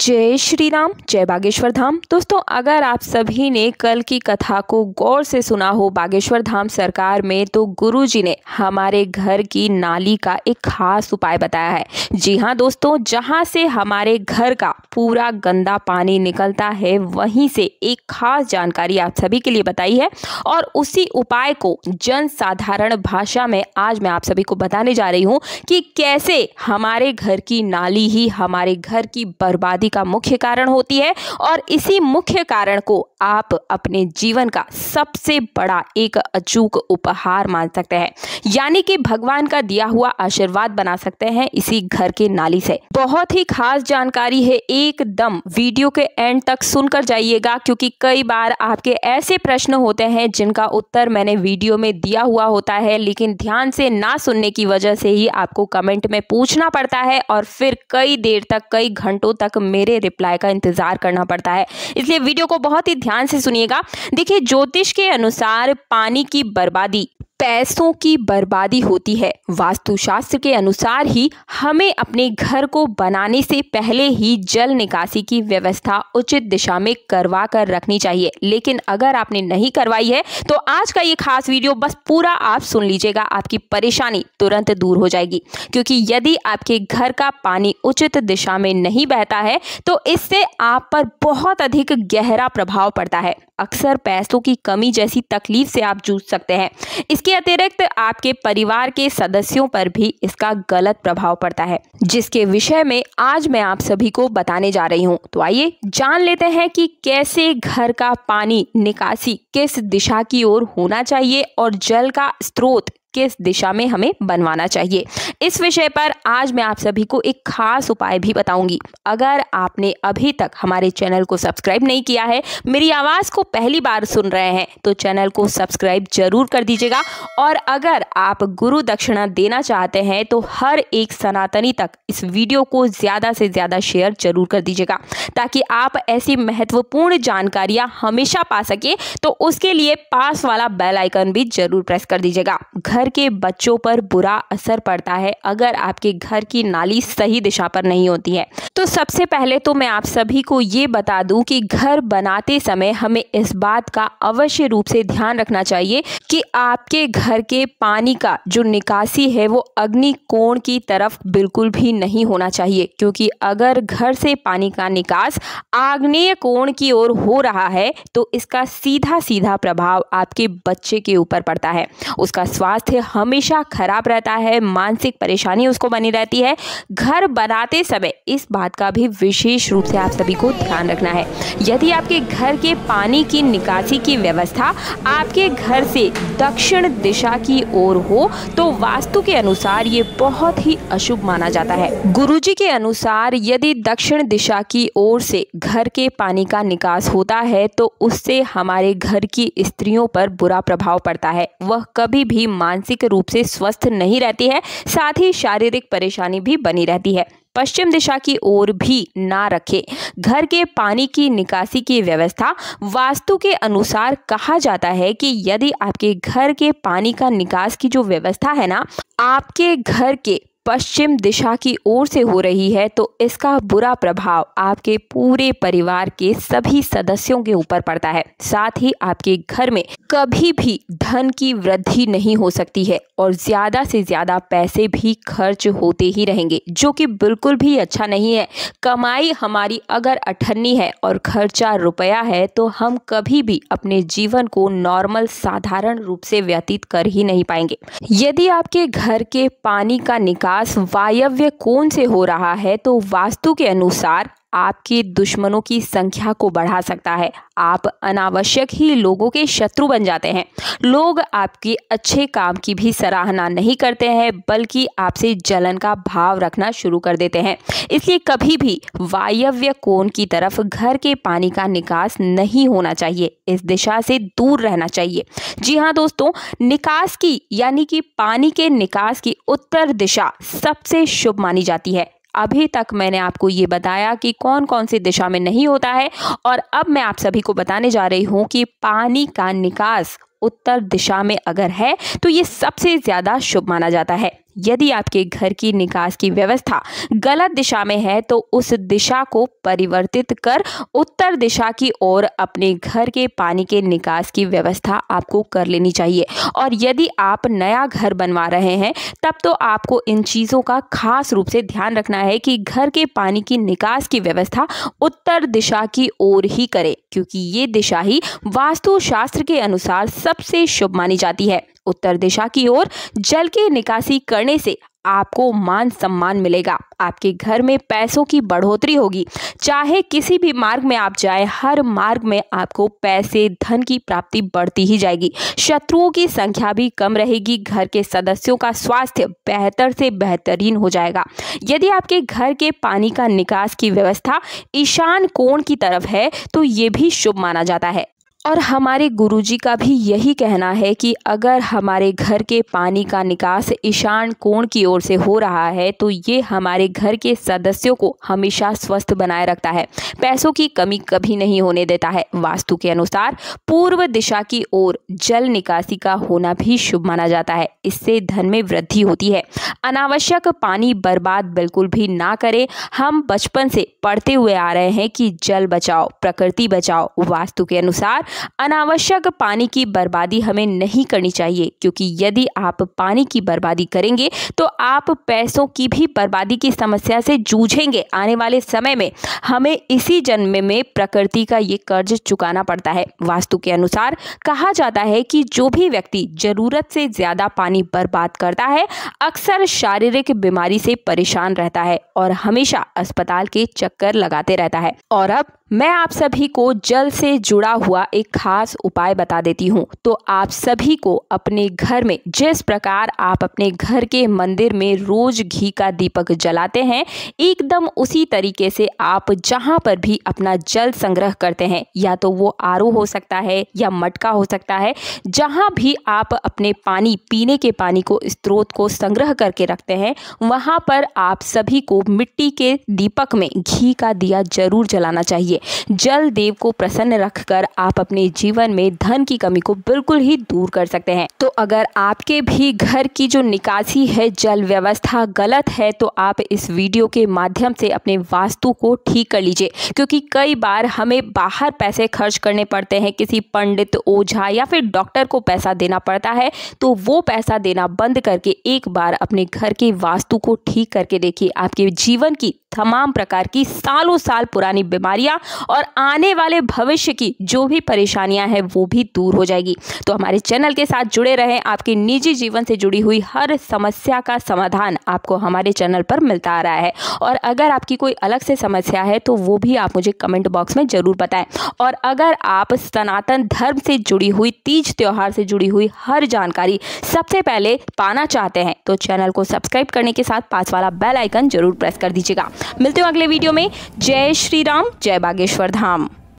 जय श्री राम, जय बागेश्वर धाम। दोस्तों, अगर आप सभी ने कल की कथा को गौर से सुना हो बागेश्वर धाम सरकार में, तो गुरुजी ने हमारे घर की नाली का एक खास उपाय बताया है। जी हाँ दोस्तों, जहाँ से हमारे घर का पूरा गंदा पानी निकलता है, वहीं से एक खास जानकारी आप सभी के लिए बताई है और उसी उपाय को जन साधारण भाषा में आज मैं आप सभी को बताने जा रही हूँ कि कैसे हमारे घर की नाली ही हमारे घर की बर्बादी का मुख्य कारण होती है और इसी मुख्य कारण को आप अपने जीवन का सबसे बड़ा एक अचूक उपहार मान सकते हैं, यानी कि भगवान का दिया हुआ आशीर्वाद बना सकते हैं इसी घर के नाली से। बहुत ही खास जानकारी है, एकदम वीडियो के एंड तक सुनकर जाइएगा, क्योंकि कई बार आपके ऐसे प्रश्न होते हैं जिनका उत्तर मैंने वीडियो में दिया हुआ होता है, लेकिन ध्यान से ना सुनने की वजह से ही आपको कमेंट में पूछना पड़ता है और फिर कई देर तक, कई घंटों तक मेरे रिप्लाई का इंतजार करना पड़ता है। इसलिए वीडियो को बहुत ही ध्यान से सुनिएगा। देखिए, ज्योतिष के अनुसार पानी की बर्बादी पैसों की बर्बादी होती है। वास्तुशास्त्र के अनुसार ही हमें अपने घर को बनाने से पहले ही जल निकासी की व्यवस्था उचित दिशा में करवा कर रखनी चाहिए, लेकिन अगर आपने नहीं करवाई है तो आज का ये खास वीडियो बस पूरा आप सुन लीजिएगा, आपकी परेशानी तुरंत दूर हो जाएगी। क्योंकि यदि आपके घर का पानी उचित दिशा में नहीं बहता है तो इससे आप पर बहुत अधिक गहरा प्रभाव पड़ता है। अक्सर पैसों की कमी जैसी तकलीफ से आप जूझ सकते हैं। इसके अतिरिक्त आपके परिवार के सदस्यों पर भी इसका गलत प्रभाव पड़ता है, जिसके विषय में आज मैं आप सभी को बताने जा रही हूं। तो आइए जान लेते हैं कि कैसे घर का पानी निकासी किस दिशा की ओर होना चाहिए और जल का स्रोत किस दिशा में हमें बनवाना चाहिए। इस विषय पर आज मैं आप सभी को एक खास उपाय भी बताऊंगी। अगर आपने अभी तक हमारे चैनल को सब्सक्राइब नहीं किया है, मेरी आवाज़ को पहली बार सुन रहे हैं, तो चैनल को सब्सक्राइब जरूर कर दीजिएगा। और अगर आप गुरु दक्षिणा देना चाहते हैं तो हर एक सनातनी तक इस वीडियो को ज़्यादा से ज़्यादा शेयर जरूर कर दीजिएगा, ताकि आप ऐसी महत्वपूर्ण जानकारियाँ हमेशा पा सके। तो उसके लिए पास वाला बेल आइकन भी जरूर प्रेस कर दीजिएगा। घर के बच्चों पर बुरा असर पड़ता है अगर आपके घर की नाली सही दिशा पर नहीं होती है। तो सबसे पहले तो मैं आप सभी को ये बता दूं कि घर बनाते समय हमें इस बात का अवश्य रूप से ध्यान रखना चाहिए कि आपके घर के पानी का जो निकासी है वो अग्नि कोण की तरफ बिल्कुल भी नहीं होना चाहिए, क्योंकि अगर घर से पानी का निकास आग्नेय कोण की ओर हो रहा है तो इसका सीधा सीधा प्रभाव आपके बच्चे के ऊपर पड़ता है। उसका स्वास्थ्य हमेशा खराब रहता है, मानसिक परेशानी उसको बनी रहती है। घर बनाते समय इस बात का भी विशेष रूप से आप सभी को ध्यान रखना है। यदि आपके घर के पानी की निकासी की व्यवस्था आपके घर से दक्षिण दिशा की ओर हो तो वास्तु के अनुसार ये बहुत ही अशुभ माना जाता है। गुरुजी के अनुसार यदि दक्षिण दिशा की ओर से घर के पानी का निकास होता है तो उससे हमारे घर की स्त्रियों पर बुरा प्रभाव पड़ता है। वह कभी भी मानसिक रूप से स्वस्थ नहीं रहती है, साथ ही शारीरिक परेशानी भी बनी रहती है। पश्चिम दिशा की ओर भी ना रखें। घर के पानी की निकासी की व्यवस्था वास्तु के अनुसार कहा जाता है कि यदि आपके घर के पानी का निकास की जो व्यवस्था है ना, आपके घर के पश्चिम दिशा की ओर से हो रही है तो इसका बुरा प्रभाव आपके पूरे परिवार के सभी सदस्यों के ऊपर पड़ता है। साथ ही आपके घर में कभी भी धन की वृद्धि नहीं हो सकती है और ज़्यादा से ज़्यादा पैसे भी खर्च होते ही रहेंगे, जो कि बिल्कुल भी अच्छा नहीं है। कमाई हमारी अगर अठन्नी है और खर्चा रुपया है तो हम कभी भी अपने जीवन को नॉर्मल साधारण रूप से व्यतीत कर ही नहीं पाएंगे। यदि आपके घर के पानी का निकास वायव्य कोण से हो रहा है तो वास्तु के अनुसार आपके दुश्मनों की संख्या को बढ़ा सकता है। आप अनावश्यक ही लोगों के शत्रु बन जाते हैं। लोग आपके अच्छे काम की भी सराहना नहीं करते हैं, बल्कि आपसे जलन का भाव रखना शुरू कर देते हैं। इसलिए कभी भी वायव्य कोण की तरफ घर के पानी का निकास नहीं होना चाहिए। इस दिशा से दूर रहना चाहिए। जी हाँ दोस्तों, निकास की यानी कि पानी के निकास की उत्तर दिशा सबसे शुभ मानी जाती है। अभी तक मैंने आपको ये बताया कि कौन कौन सी दिशा में नहीं होता है, और अब मैं आप सभी को बताने जा रही हूँ कि पानी का निकास उत्तर दिशा में अगर है तो ये सबसे ज़्यादा शुभ माना जाता है। यदि आपके घर की निकास की व्यवस्था गलत दिशा में है तो उस दिशा को परिवर्तित कर उत्तर दिशा की ओर अपने घर के पानी के निकास की व्यवस्था आपको कर लेनी चाहिए। और यदि आप नया घर बनवा रहे हैं तब तो आपको इन चीज़ों का खास रूप से ध्यान रखना है कि घर के पानी की निकास की व्यवस्था उत्तर दिशा की ओर ही करें, क्योंकि ये दिशा ही वास्तुशास्त्र के अनुसार सबसे शुभ मानी जाती है। उत्तर दिशा की ओर जल की निकासी करने से आपको मान सम्मान मिलेगा, आपके घर में पैसों की बढ़ोतरी होगी। चाहे किसी भी मार्ग में आप जाएं, हर मार्ग में आपको पैसे धन की प्राप्ति बढ़ती ही जाएगी। शत्रुओं की संख्या भी कम रहेगी। घर के सदस्यों का स्वास्थ्य बेहतर से बेहतरीन हो जाएगा। यदि आपके घर के पानी का निकास की व्यवस्था ईशान कोण की तरफ है तो ये भी शुभ माना जाता है। और हमारे गुरुजी का भी यही कहना है कि अगर हमारे घर के पानी का निकास ईशान कोण की ओर से हो रहा है तो ये हमारे घर के सदस्यों को हमेशा स्वस्थ बनाए रखता है, पैसों की कमी कभी नहीं होने देता है। वास्तु के अनुसार पूर्व दिशा की ओर जल निकासी का होना भी शुभ माना जाता है। इससे धन में वृद्धि होती है। अनावश्यक पानी बर्बाद बिल्कुल भी ना करें। हम बचपन से पढ़ते हुए आ रहे हैं कि जल बचाओ, प्रकृति बचाओ। वास्तु के अनुसार अनावश्यक पानी की बर्बादी हमें नहीं करनी चाहिए, क्योंकि यदि आप पानी की बर्बादी करेंगे तो आप पैसों की भी बर्बादी की समस्या से जूझेंगे। आने वाले समय में हमें इसी जन्म में प्रकृति का ये कर्ज चुकाना पड़ता है। वास्तु के अनुसार कहा जाता है कि जो भी व्यक्ति जरूरत से ज्यादा पानी बर्बाद करता है अक्सर शारीरिक बीमारी से परेशान रहता है और हमेशा अस्पताल के चक्कर लगाते रहता है। और अब मैं आप सभी को जल से जुड़ा हुआ एक खास उपाय बता देती हूँ। तो आप सभी को अपने घर में जिस प्रकार आप अपने घर के मंदिर में रोज घी का दीपक जलाते हैं, एकदम उसी तरीके से आप जहाँ पर भी अपना जल संग्रह करते हैं, या तो वो आरओ हो सकता है या मटका हो सकता है, जहाँ भी आप अपने पानी पीने के पानी को स्रोत को संग्रह करके रखते हैं, वहाँ पर आप सभी को मिट्टी के दीपक में घी का दिया जरूर जलाना चाहिए। जल देव को प्रसन्न रखकर आप अपने जीवन में धन की कमी को बिल्कुल ही दूर कर सकते हैं। तो अगर आपके भी घर की जो निकासी है, जल व्यवस्था गलत है, तो आप इस वीडियो के माध्यम से अपने वास्तु को ठीक कर लीजिए, क्योंकि कई बार हमें बाहर पैसे खर्च करने पड़ते हैं, किसी पंडित, ओझा या फिर डॉक्टर को पैसा देना पड़ता है। तो वो पैसा देना बंद करके एक बार अपने घर के वास्तु को ठीक करके देखिए। आपके जीवन की तमाम प्रकार की सालों साल पुरानी बीमारियां और आने वाले भविष्य की जो भी परेशानियां हैं वो भी दूर हो जाएगी। तो हमारे चैनल के साथ जुड़े रहें। आपके निजी जीवन से जुड़ी हुई हर समस्या का समाधान आपको हमारे चैनल पर मिलता आ रहा है। और अगर आपकी कोई अलग से समस्या है तो वो भी आप मुझे कमेंट बॉक्स में जरूर बताएं। और अगर आप सनातन धर्म से जुड़ी हुई, तीज त्योहार से जुड़ी हुई हर जानकारी सबसे पहले पाना चाहते हैं तो चैनल को सब्सक्राइब करने के साथ पास वाला बेल आइकन जरूर प्रेस कर दीजिएगा। मिलते हैं अगले वीडियो में। जय श्री राम, जय बागेश्वर धाम।